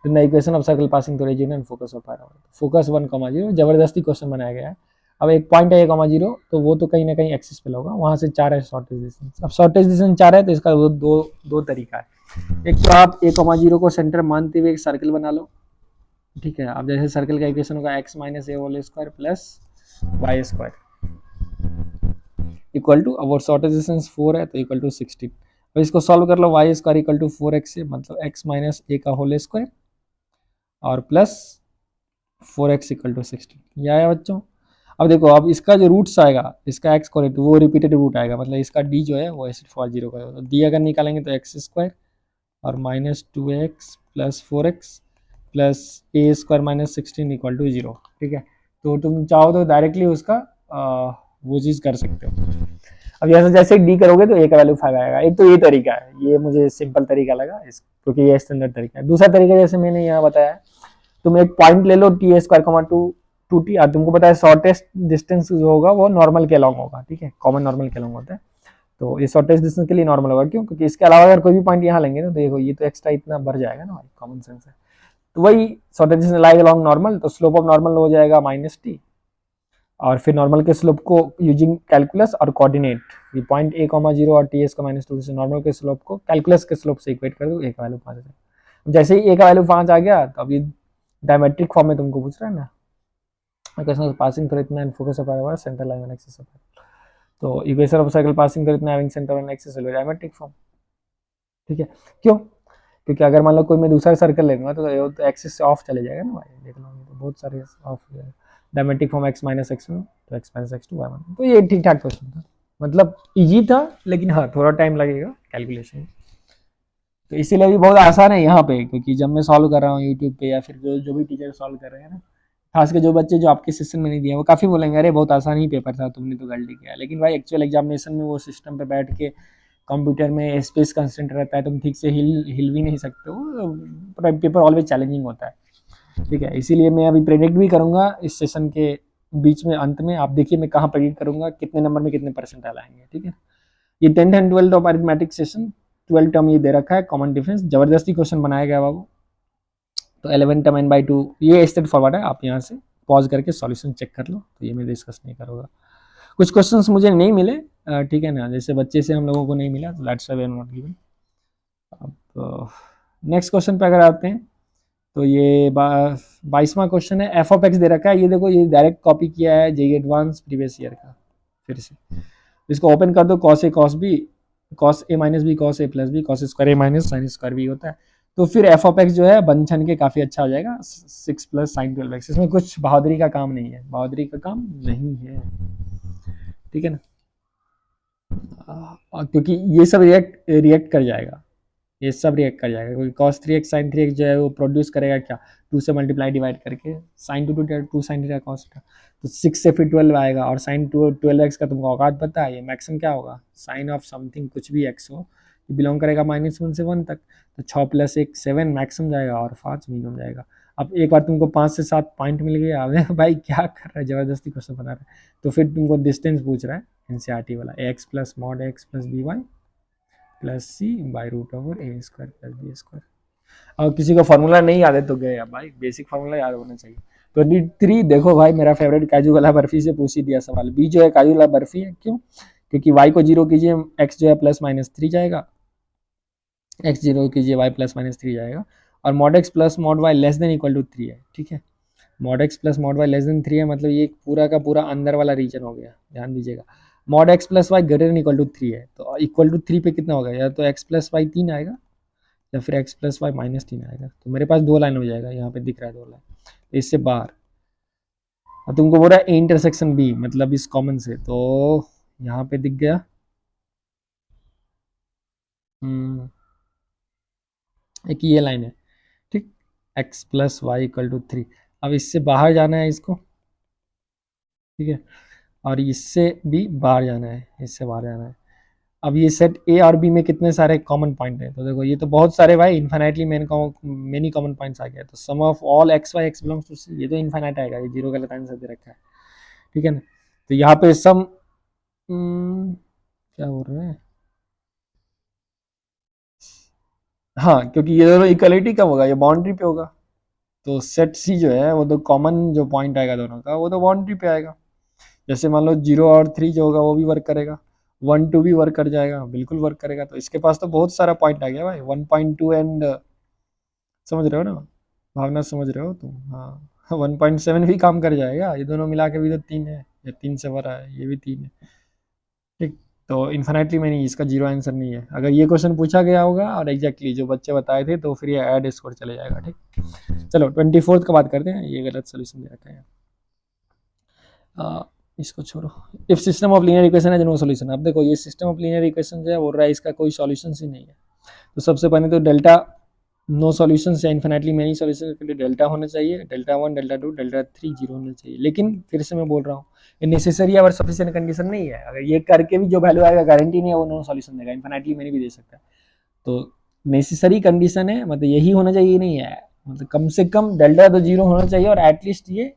तो the equation of circle passing through region and focus of parabola, focus 1, 0 जबरदस्ती क्वेश्चन बनाया गया है। अब एक पॉइंट है A, 0 तो वो तो कहीं ना कहीं एक्सिस पे होगा, वहां से 4 है शॉर्टेज डिस्टेंस। अब शॉर्टेज डिस्टेंस 4 है तो इसका दो तरीका है, एक तो आप A, 0 को सेंटर मानते हुए एक सर्कल बना लो, ठीक है। अब जैसे सर्कल का इक्वेशन होगा x minus A whole square plus Y square equal to, अब शॉर्टेज डिस्टेंस 4 है तो इक्वल टू 16। अब इसको सॉल्व कर लो, Y square equal to 4x से, मतलब x माइनस ए का होल स्क्वायर और प्लस 4x इक्वल टू 16, ये आया बच्चों। अब देखो अब इसका जो रूट्स आएगा, इसका x करेक्ट वो रिपीटेड रूट आएगा, मतलब इसका d जो है वो ऐसे फॉर 0 का, तो d अगर निकालेंगे तो एक्स स्क्वायर और minus 2x plus 4x plus A square minus 16 equal to 0, ठीक है। तो तुम चाहो तो डायरेक्टली उसका वो चीज़ कर सकते हो। अब जैसे जैसे डी करोगे तो ए का वैल्यू 5 आएगा, एक तो ये तरीका है, ये मुझे सिंपल तरीका लगा क्योंकि ये स्टैंडर्ड तरीका है। दूसरा तरीका जैसे मैंने यहाँ बताया, तुम एक पॉइंट ले लो T square comma two T, तुमको पता है शॉर्टेस्ट डिस्टेंस जो होगा वो नॉर्मल के अलॉन्ग होगा, ठीक है, कॉमन नॉर्मल के अलॉन्ग होता है, तो ये शॉर्टेस्ट डिस्टेंस के लिए नॉर्मल होगा, क्यों, क्योंकि इसके अलावा अगर कोई भी पॉइंट यहाँ लेंगे ना तो देखो ये तो एक्स्ट्रा इतना बढ़ जाएगा ना भाई, कॉमन सेंस है। तो वही shortage distance lies along normal, तो स्लोप ऑफ नॉर्मल हो जाएगा माइनस टी, और फिर नॉर्मल के स्लोप को यूजिंग कैलकुलस और कोऑर्डिनेट, ये पॉइंट A, 0 और टी एस का माइनस 2 से नॉर्मल के स्लोप को कैलकुलस के स्लोप से इक्वेट कर दो, ए का वैल्यू 5 आ जाएगा। जैसे ही ए का वैल्यू 5 आ गया तो अभी डायमेट्रिक फॉर्म में तुमको पूछ रहा है ना, इक्वेशन ऑफ पासिंग थ्रू इतना and focus of parabola center line on axis of, तो equation of circle passing through इतना having center on axis of diametric form, ठीक है। क्यों, क्योंकि अगर मान लो कोई मैं दूसरा सर्कल ले लूँगा तो एक्सिस से ऑफ चले जाएगा ना भाई, देख लो तो बहुत सारे ऑफ हो जाएगा। Diametric form x minus x1 तो x माइनस x2 y1, तो ये ठीक ठाक क्वेश्चन था, मतलब इजी था, लेकिन हाँ थोड़ा टाइम लगेगा कैलकुलेशन, तो इसीलिए भी बहुत आसान है यहाँ पे, क्योंकि जब मैं सॉल्व कर रहा हूँ यूट्यूब पे या फिर जो भी टीचर सॉल्व कर रहे हैं ना, खास के जो बच्चे जो आपके सेशन में नहीं दिए वो काफ़ी बोलेंगे अरे बहुत आसान ही पेपर था, तुमने तो गलती किया। लेकिन भाई एक्चुअल एग्जामिनेशन में वो सिस्टम पे बैठ के कंप्यूटर में स्पेस कंस्टेंट रहता है, तुम ठीक से हिल भी नहीं सकते हो, पेपर ऑलवेज चैलेंजिंग होता है। ठीक है, इसीलिए मैं अभी प्रेडिक्ट भी करूंगा इस सेशन के बीच में, अंत में आप देखिए मैं कहाँ प्रेडिक्ट करूंगा कितने नंबर में कितने परसेंटाइल आएंगे। ठीक है, ये 10th and 12th of arithmetic session 12 term ये दे रखा है, कॉमन डिफरेंस जबरदस्ती क्वेश्चन बनाया गया बाबू। तो 11 टर्म n बाई 2 ये स्ट्रेट फॉरवर्ड है, आप यहाँ से पॉज करके सॉल्यूशन चेक कर लो, तो ये मैं डिस्कस नहीं करूँगा। कुछ क्वेश्चंस मुझे नहीं मिले, ठीक है ना, जैसे बच्चे से हम लोगों को नहीं मिला, तो that's why I am not given. अब नेक्स्ट क्वेश्चन पे अगर आते हैं तो ये 22वां क्वेश्चन है, एफ ऑफ एक्स दे रखा है, ये देखो ये डायरेक्ट कॉपी किया है जेईई एडवांस प्रीवियस ईयर का। फिर से इसको ओपन कर दो, cos A cos B cos A minus B cos A plus B cos square A minus sine square B होता है। तो फिर एफ ऑफ एक्स जो है बन छन के काफ़ी अच्छा हो जाएगा 6 प्लस साइन 12 एक्स। इसमें कुछ बहादुरी का काम नहीं है, बहादुरी का काम नहीं है, ठीक है ना, क्योंकि ये सब रिएक्ट कर जाएगा, ये सब रिएक्ट कर जाएगा, क्योंकि cos 3x sin 3x जो है वो प्रोड्यूस करेगा क्या, 2 से मल्टीप्लाई डिवाइड करके sin 2 2 sin theta cos theta, तो 6 से फिर 12 आएगा, और sin 12x का तुमको औकात पता है, ये मैक्सिमम क्या होगा, साइन ऑफ समथिंग कुछ भी x हो, ये बिलोंग करेगा -1 से 1 तक, तो 6 + 1 7 मैक्सिमम जाएगा और 5 मिनिमम जाएगा। अब एक बार तुमको 5 से 7 पॉइंट मिल गया, भाई क्या कर रहा है, जबरदस्ती क्वेश्चन बना रहा है, तो फिर तुमको डिस्टेंस पूछ रहा है एनसीईआरटी वाला, x + mod x + by plus C by root over A square plus B square. और किसी को फार्मूला नहीं याद है तो गए, अब भाई बेसिक फार्मूला याद होना चाहिए। 23 देखो भाई मेरा फेवरेट काजू वाला बर्फी से पूछ ही दिया सवाल, बी जो है काजू वाला बर्फी है, क्यों, क्योंकि y को 0 कीजिए x जो है +-3 जाएगा, x 0 कीजिए y +-3 जाएगा, और mod x + mod y less than equal to 3 है। ठीक है, mod x + mod y less than 3 है, मतलब ये पूरा का पूरा अंदर वाला रीजन हो गया, ध्यान दीजिएगा। mod x + y greater than equal to 3 है, तो इक्वल टू 3 पे कितना होगा, या तो x + y 3 आएगा या फिर x + y -3 आएगा, तो मेरे पास 2 लाइन हो जाएगा, यहाँ पे दिख रहा है 2 लाइन, तो इससे बाहर। और तुमको बोल रहा है ए इंटरसेक्शन बी, मतलब इस कॉमन से, तो यहाँ पे दिख गया, एक ये लाइन है, ठीक, x + y = 3। अब इससे बाहर जाना है इसको, ठीक है, और इससे भी बाहर जाना है, इससे बाहर जाना है। अब ये सेट ए और बी में कितने सारे कॉमन पॉइंट है, तो देखो ये तो बहुत सारे भाई, इन्फाइनाइटली मेनी कॉमन पॉइंट्स आ गया, तो sum of all X Y X belongs to C, ये तो इन्फाइनाइट आएगा, ये 0 गलत आंसर दे रखा है, ठीक है ना। तो यहाँ पे सम क्या बोल रहे हैं, हाँ, क्योंकि ये दोनों इक्वलिटी कब होगा, ये बाउंड्री पे होगा, तो सेट सी जो है वो तो कॉमन जो पॉइंट आएगा दोनों का वो तो बाउंड्री पे आएगा। जैसे मान लो 0 और 3 जो होगा वो भी वर्क करेगा, 1 2 भी वर्क कर जाएगा, बिल्कुल वर्क करेगा, तो इसके पास तो बहुत सारा पॉइंट आ गया भाई, 1.2 एंड समझ रहे हो ना, भावना समझ रहे हो तुम, हाँ 1.7 भी काम कर जाएगा, ये दोनों मिला के भी तो 3 है, या 3 से भरा है, ये भी 3 है, ठीक। तो इन्फिनिटली में नहीं, इसका 0 आंसर नहीं है, अगर ये क्वेश्चन पूछा गया होगा और एग्जैक्टली जो बच्चे बताए थे तो फिर ये ऐड स्कोर चले जाएगा, ठीक। चलो 24 का बात करते हैं, ये गलत सोल्यूशन दे रखा है, इसको छोड़ो। If system of linear equation है नो सॉल्यूशन, अब देखो ये सिस्टम ऑफ लीनियर इक्वेशन जो है बोल रहा है इसका कोई सॉल्यूशन ही नहीं है, तो सबसे पहले तो डेल्टा नो सॉल्यूशन या इन्फिनिटली मेनी सॉल्यूशन के लिए डेल्टा होना चाहिए, डेल्टा 1 डेल्टा 2 डेल्टा 3 0 होना चाहिए। लेकिन फिर से मैं बोल रहा हूँ ये नेसेसरी और सफिशिएंट कंडीशन नहीं है, अगर ये करके भी जो वैल्यू आएगा गारंटी नहीं है वो नो सॉल्यूशन देगा, इन्फिनिटली मेनी भी दे सकता है, तो नेसेसरी कंडीशन है, मतलब यही होना चाहिए नहीं है, मतलब कम से कम डेल्टा तो 0 होना चाहिए और एटलीस्ट ये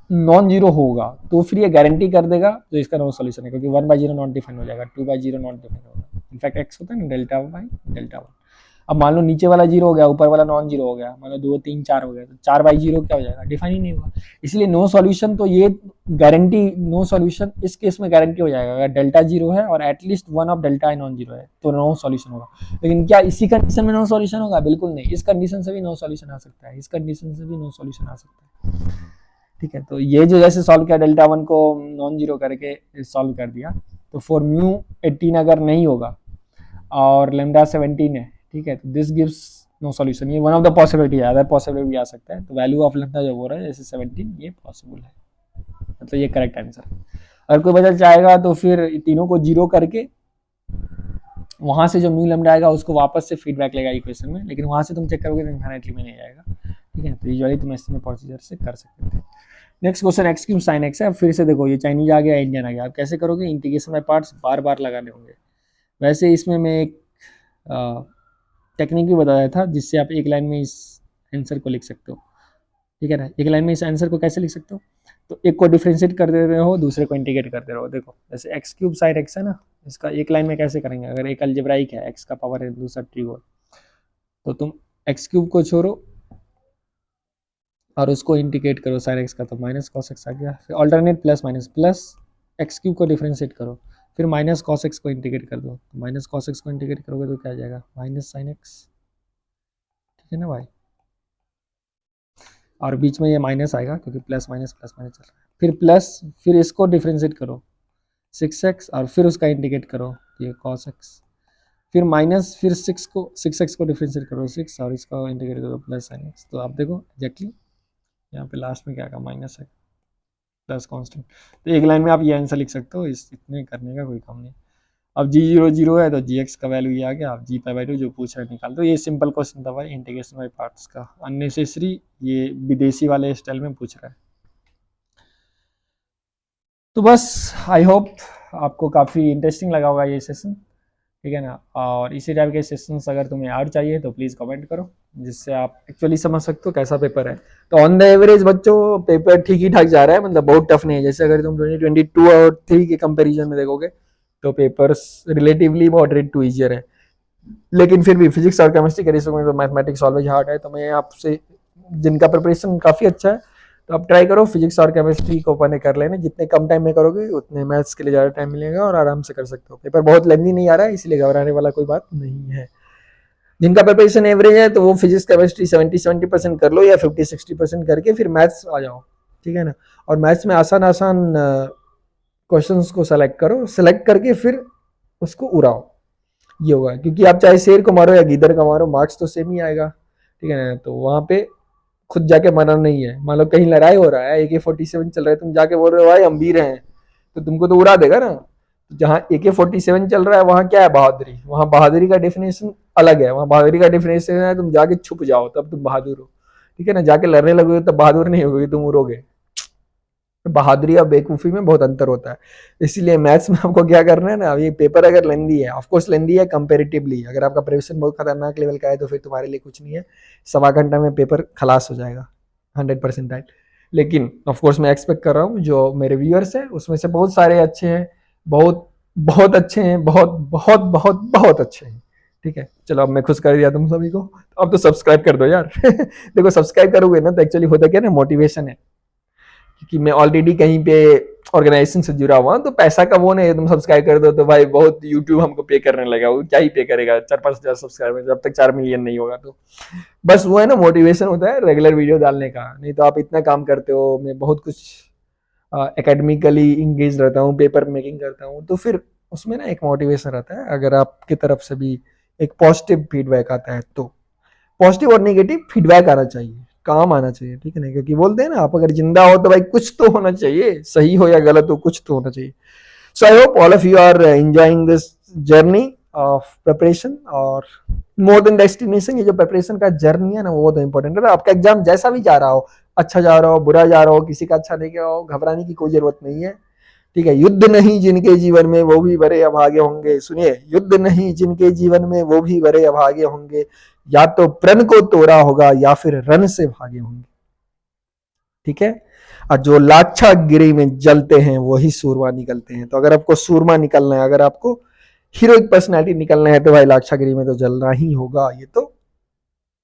नॉन जीरो होगा, तो फिर ये गारंटी कर देगा तो इसका नो सॉल्यूशन है, क्योंकि 1/0 नॉट डिफाइन हो जाएगा, 2/0 नॉट डिफाइन होगा, इनफैक्ट एक्स होता है ना डेल्टा बाई डेल्टा 1। अब मान लो नीचे वाला 0 हो गया, ऊपर वाला नॉन जीरो हो गया, मान लो 2 3 4 हो गया, तो 4/0 क्या हो जाएगा, डिफाइन ही नहीं होगा, इसलिए नो सॉल्यूशन, तो ये गारंटी नो सॉल्यूशन इस केस में गारंटी हो जाएगा, अगर डेल्टा 0 है और at least 1 of delta non zero है तो नो सॉल्यूशन होगा। लेकिन क्या इसी कंडीशन में नो सॉल्यूशन होगा, बिल्कुल नहीं, इस कंडीशन से भी नो सॉल्यूशन आ सकता है, इस कंडीशन से भी नो सॉल्यूशन आ सकता है, ठीक है। तो ये जो जैसे सॉल्व किया डेल्टा 1 को नॉन जीरो करके सॉल्व कर दिया, तो फॉर म्यू 18 अगर नहीं होगा और लेमडा 17 है, ठीक है, तो दिस गिव्स नो सॉल्यूशन, ये वन ऑफ द पॉसिबिलिटी है, अदर पॉसिबिलिटी भी आ सकता है, तो वैल्यू ऑफ लेमडा जो हो रहा है जैसे 17 ये पॉसिबल है, मतलब ये करेक्ट आंसर है। अगर कोई बदल चाहेगा तो फिर तीनों को जीरो करके वहां से जो म्यू लेमडा आएगा उसको वापस से फीडबैक लेगा इक्वेशन में, लेकिन वहां से तुम चेक करोगे तो इनफाइनाइटली में नहीं आएगा, ठीक है, तो यूजुअली तुम ऐसे प्रोसीजर से कर सकते थे। Next question, x cube sine x है। फिर से देखो ये चाइनीज आ गया, इंडियन आ गया, आप कैसे करोगे? इंटीग्रेशन बाय पार्ट्स बार बार लगाने होंगे। वैसे इसमें मैं एक टेक्निक भी बताया था जिससे आप एक लाइन में इस आंसर को लिख सकते हो। ठीक है ना, एक लाइन में इस आंसर को कैसे लिख सकते हो? तो एक को डिफ्रेंशिएट कर दे रहे हो, दूसरे को इंटीग्रेट कर दे रहे हो। देखो जैसे एक्स क्यूब साइन एक्स है ना, इसका एक लाइन में कैसे करेंगे? अगर एक अलजेब्राइक है, एक्स का पावर है, दूसरा ट्रिगोन, तो तुम एक्स क्यूब को छोड़ो और उसको इंटीग्रेट करो साइन एक्स का, तो माइनस कॉस एक्स आ गया। फिर alternate plus minus, plus x cube को डिफ्रेंशिएट करो, फिर माइनस कॉस एक्स को इंटीग्रेट कर दो, तो माइनस कॉस एक्स को इंटीग्रेट करोगे तो क्या आ जाएगा? Minus sine x. ठीक है ना भाई, और बीच में ये माइनस आएगा क्योंकि प्लस माइनस चल रहा है। फिर प्लस, फिर इसको डिफ्रेंशिएट करो 6x और फिर उसका इंटीग्रेट करो, ये cos x। फिर माइनस, फिर 6x को डिफ्रेंशिएट करो 6 और इसका इंटीग्रेट करो प्लस साइन एक्स। तो आप देखो एग्जैक्टली यहाँ पे लास्ट में क्या आएगा? माइनस है प्लस कांस्टेंट। तो एक लाइन में आप ये आंसर लिख सकते हो, इस इतने करने का कोई काम नहीं। अब g0 है तो gx का वैल्यू ये आ गया। आप g पाई बाई 2 जो पूछ रहे हैं निकाल दो। ये सिंपल क्वेश्चन था भाई, इंटीग्रेशन बाई पार्ट्स का, अननेसेसरी, ये विदेशी वाले स्टाइल में पूछ रहा है। तो बस आई होप आपको काफ़ी इंटरेस्टिंग लगा होगा ये सेशन। ठीक है ना, और इसी टाइप के सेशंस अगर तुम्हें और चाहिए तो प्लीज़ कमेंट करो, जिससे आप एक्चुअली समझ सकते हो कैसा पेपर है। तो ऑन द एवरेज बच्चों पेपर ठीक ही ठाक जा रहा है, मतलब बहुत टफ नहीं है। जैसे अगर तुम 2022 और 3 के कंपैरिजन में देखोगे तो papers relatively moderate to easier है, लेकिन फिर भी फिजिक्स और केमिस्ट्री के रेशो में तो मैथमेटिक्स ऑलवेज हार्ड है। तो मैं आपसे, जिनका प्रिपरेशन काफ़ी अच्छा है, तो आप ट्राई करो फिजिक्स और केमिस्ट्री को पहले कर लेना। जितने कम टाइम में करोगे उतने मैथ्स के लिए ज़्यादा टाइम मिलेगा और आराम से कर सकते हो। पेपर बहुत लेंदी नहीं आ रहा है, इसलिए घबराने वाला कोई बात नहीं है। जिनका प्रिपरेशन एवरेज है तो वो फिजिक्स केमिस्ट्री 70% कर लो, या 50-60% करके फिर मैथ्स आ जाओ। ठीक है ना, और मैथ्स में आसान आसान क्वेश्चंस को सेलेक्ट करो, सेलेक्ट करके फिर उसको उड़ाओ, ये होगा। क्योंकि आप चाहे शेर को मारो या गीदड़ को मारो, मार्क्स तो सेम ही आएगा। ठीक है ना, तो वहां पे खुद जाके मरना नहीं है। मान लो कहीं लड़ाई हो रहा है, AK-47 चल रहा है, तुम जाके बोल रहे हो भाई हम वीर हैं, तो तुमको तो उड़ा देगा ना। जहाँ AK-47 चल रहा है वहां क्या है? बहादुरी। वहां बहादुरी का डेफिनेशन अलग है। वहां बहादुरी का डेफिनेशन है तुम जाके छुप जाओ तब तुम बहादुर हो। ठीक है ना, जाके लड़ने लगोगे तब बहादुर नहीं होगे, तुम उड़ोगे। बहादुरी और बेवकूफ़ी में बहुत अंतर होता है। इसीलिए मैथ्स में आपको क्या करना है ना, ये पेपर अगर लेंदी है, ऑफकोर्स लेंदी है कंपेरेटिवली, अगर आपका प्रिपरेशन बहुत खतरनाक लेवल का है तो फिर तुम्हारे लिए कुछ नहीं है, 1.25 घंटा में पेपर खलास हो जाएगा 100% टाइम। लेकिन ऑफकोर्स मैं एक्सपेक्ट कर रहा हूँ जो मेरे व्यूअर्स हैं उसमें से बहुत सारे अच्छे हैं, बहुत बहुत अच्छे हैं, बहुत बहुत बहुत बहुत अच्छे हैं। ठीक है, चलो अब मैं खुश कर दिया तुम सभी को, तो अब तो सब्सक्राइब कर दो यार। देखो सब्सक्राइब करोगे ना तो एक्चुअली होता क्या ना, मोटिवेशन है। क्योंकि मैं ऑलरेडी कहीं पे ऑर्गेनाइजेशन से जुड़ा हुआ, तो पैसा का वो नहीं है तुम सब्सक्राइब कर दो तो भाई बहुत यूट्यूब हमको पे करने लगा। वो क्या ही पे करेगा, 4-5 हज़ार सब्सक्राइबर जब तक 4 मिलियन नहीं होगा। तो बस वो है ना, मोटिवेशन होता है रेगुलर वीडियो डालने का। नहीं तो आप इतना काम करते हो, मैं बहुत कुछ एकेडमिकली इंगेज रहता हूँ, पेपर मेकिंग करता हूँ, तो फिर उसमें ना एक मोटिवेशन रहता है। अगर आपकी तरफ से भी एक पॉजिटिव फीडबैक आता है तो पॉजिटिव और नेगेटिव फीडबैक आना चाहिए, काम आना चाहिए। ठीक है ना, क्योंकि बोलते हैं ना आप अगर जिंदा हो तो भाई कुछ तो होना चाहिए, सही हो या गलत हो कुछ तो होना चाहिए। So I hope all of you are enjoying this journey of preparation, और मोर देन डेस्टिनेशन, ये जो प्रिपरेशन का जर्नी है ना वो बहुत इंपॉर्टेंट है। आपका एग्जाम जैसा भी जा रहा हो, अच्छा जा रहा हो बुरा जा रहा हो, किसी का अच्छा नहीं गया हो, घबराने की कोई जरूरत नहीं है। ठीक है, युद्ध नहीं जिनके जीवन में वो भी बड़े अभागे होंगे। सुनिए, युद्ध नहीं जिनके जीवन में वो भी बड़े अभागे होंगे, या तो प्रण को तोड़ा होगा या फिर रन से भागे होंगे। ठीक है, और जो लाछा गिरी में जलते हैं वही सूरमा निकलते हैं। तो अगर आपको सूरमा निकलना है, अगर आपको हीरोइक पर्सनैलिटी निकलना है, तो भाई लाक्षागिरी में तो जलना ही होगा। ये तो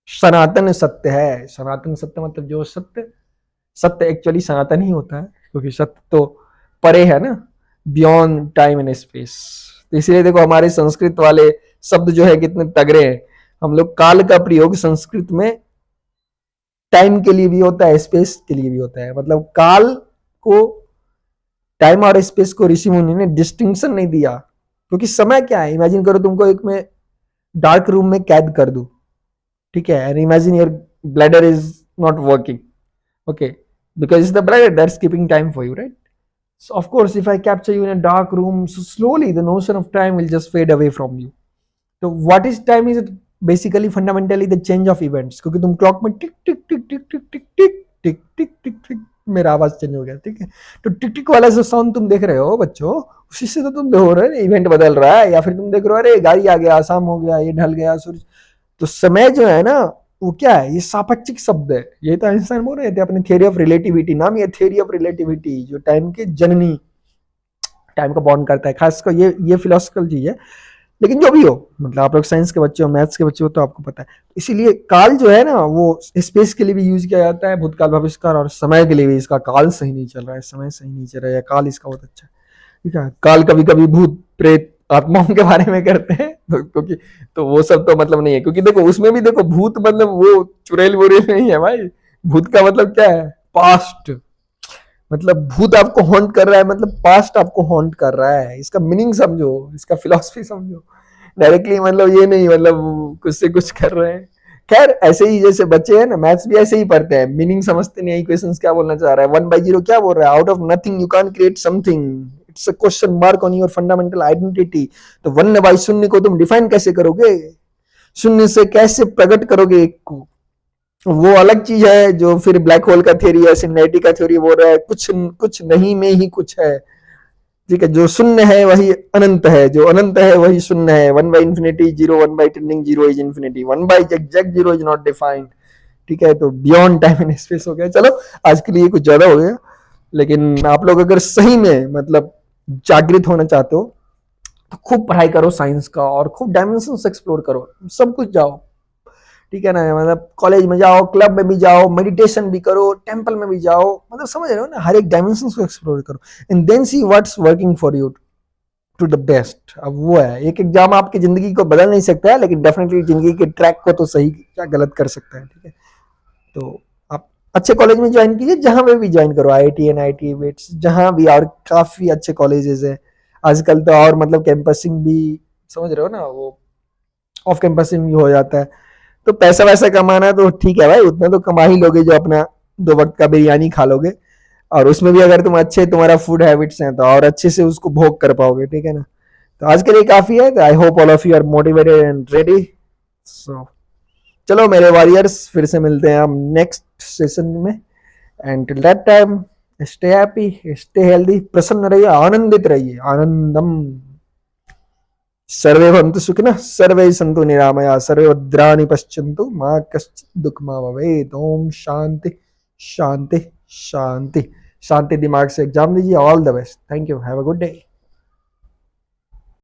सनातन सत्य है। सनातन सत्य मतलब जो सत्य, सत्य एक्चुअली सनातन ही होता है, क्योंकि सत्य तो परे है ना, बियॉन्ड टाइम एंड स्पेस। तो इसलिए देखो हमारे संस्कृत वाले शब्द जो है कितने तगड़े हैं। हम लोग काल का प्रयोग संस्कृत में टाइम के लिए भी होता है, स्पेस के लिए भी होता है। मतलब काल को, टाइम और स्पेस को ऋषि मुनि ने डिस्टिंक्शन नहीं दिया, क्योंकि समय क्या है। इमेजिन करो तुमको एक में डार्क रूम में कैद कर दूं, ठीक है, and imagine your bladder is not working, okay, because it's the bladder that's keeping time for you, right? So of course if I capture you in a dark room, so slowly the notion of time will just fade away from you. So what is time? Is it basically fundamentally the change of events, क्योंकि तुम clock में टिक टिक टिक टिक टिक टिक टिक टिक टिक टिक टिक, मेरा आवाज change हो गया, ठीक है। तो टिक टिक वाला जो साउंड तुम देख रहे हो बच्चों, उसी से तो तुम हो रहे हो इवेंट बदल रहा है, या फिर तुम देख रहे हो अरे गाड़ी आ गया, आसाम हो गया, ये ढल गया सूरज। तो समय जो है ना, वो क्या है, ये सापेक्षिक शब्द है। ये तो आइंस्टाइन बोल रहे थे अपने थियरी ऑफ रिलेटिविटी, नाम ये थियरी ऑफ रिलेटिविटी, जो टाइम के जननी, टाइम को बॉन्ड करता है, खासकर ये फिलोसफिकल चीज है। लेकिन जो भी हो, मतलब आप लोग साइंस के बच्चे हो, मैथ्स के बच्चे हो, तो आपको पता है। इसीलिए काल जो है ना, वो स्पेस के लिए भी यूज किया जाता है, भूतकाल भविष्यकाल, और समय के लिए भी। इसका काल सही नहीं चल रहा है, समय सही नहीं चल रहा है, काल इसका बहुत अच्छा है, ठीक है। काल कभी कभी भूत प्रेत आत्माओं के बारे में करते हैं, क्योंकि तो वो सब तो मतलब नहीं है, क्योंकि देखो उसमें भी देखो भूत मतलब वो चुड़ैल वुड़ैल नहीं है भाई। भूत का मतलब क्या है, पास्ट। मतलब भूत आपको हॉन्ट कर रहा है, मतलब पास्ट आपको हॉन्ट कर रहा है, इसका मीनिंग समझो, इसका फिलॉसफी समझो। डायरेक्टली मतलब ये नहीं, मतलब कुछ से कुछ कर रहे हैं। खैर ऐसे ही जैसे बच्चे हैं ना, मैथ्स भी ऐसे ही पढ़ते हैं, मीनिंग समझते नहीं, इक्वेशंस क्या बोलना चाह रहा है, 1/0 क्या बोल रहा है, out of nothing you can create something, it's a question mark on your fundamental identity. तो 1/0 को तुम डिफाइन कैसे करोगे, शून्य से कैसे प्रकट करोगे एक को, वो अलग चीज है। जो फिर ब्लैक होल का थ्योरी है, सिंगुलैरिटी का थ्योरी बोल रहा है कुछ कुछ नहीं में ही कुछ है, ठीक है। जो शून्य है वही अनंत है, जो अनंत है वही शून्य है। 1/infinity 0, 1/tending 0 is infinity, 1/exact 0 is not defined, ठीक है। तो बियॉन्ड टाइम एंड स्पेस हो गया। चलो आज के लिए कुछ ज्यादा हो गया, लेकिन आप लोग अगर सही में मतलब जागृत होना चाहते हो तो खूब पढ़ाई करो साइंस का, और खूब डायमेंशन एक्सप्लोर करो, सब कुछ जाओ, ठीक है ना। मतलब कॉलेज में जाओ, क्लब में भी जाओ, मेडिटेशन भी करो, टेंपल में भी जाओ, मतलब समझ रहे हो ना, हर एक डायमेंशन को एक्सप्लोर करो, and then see what's working for you to the best. अब वो है, एक एग्जाम आपकी जिंदगी को बदल नहीं सकता है, लेकिन डेफिनेटली जिंदगी के ट्रैक को तो सही क्या गलत कर सकता है, ठीक है। तो आप अच्छे कॉलेज में ज्वाइन कीजिए, जहां पे भी ज्वाइन करो, IIT NIT वेट्स जहां भी, और काफी अच्छे कॉलेजेस है आजकल तो, और मतलब कैंपसिंग भी, समझ रहे हो ना, वो ऑफ कैंपसिंग भी हो जाता है। तो पैसा वैसा कमाना है तो ठीक है भाई, उतना तो कमा ही लोगे, जो अपना 2 वक्त का बिरयानी खा लोगे, और उसमें भी अगर तुम अच्छे, तुम्हारा फूड हैबिट्स हैं, तो और अच्छे से उसको भोग कर पाओगे, ठीक है ना। तो आज के लिए काफी है। I hope all of you are motivated and ready. So चलो मेरे वॉरियर्स, फिर से मिलते हैं हम नेक्स्ट सेशन में, and till that time stay happy, stay healthy, प्रसन्न रहिए, आनंदित रहिए, आनंदम। सर्वे भवन्तु सुखिनः, सर्वे सन्तु निरामया, सर्वे भद्राणि पश्यन्तु, मा कश्चित् दुःखमा भवेत्। ओम शांति शांति शांति। शांति दिमाग से एग्जाम दीजिए। All the best, thank you, have a good day.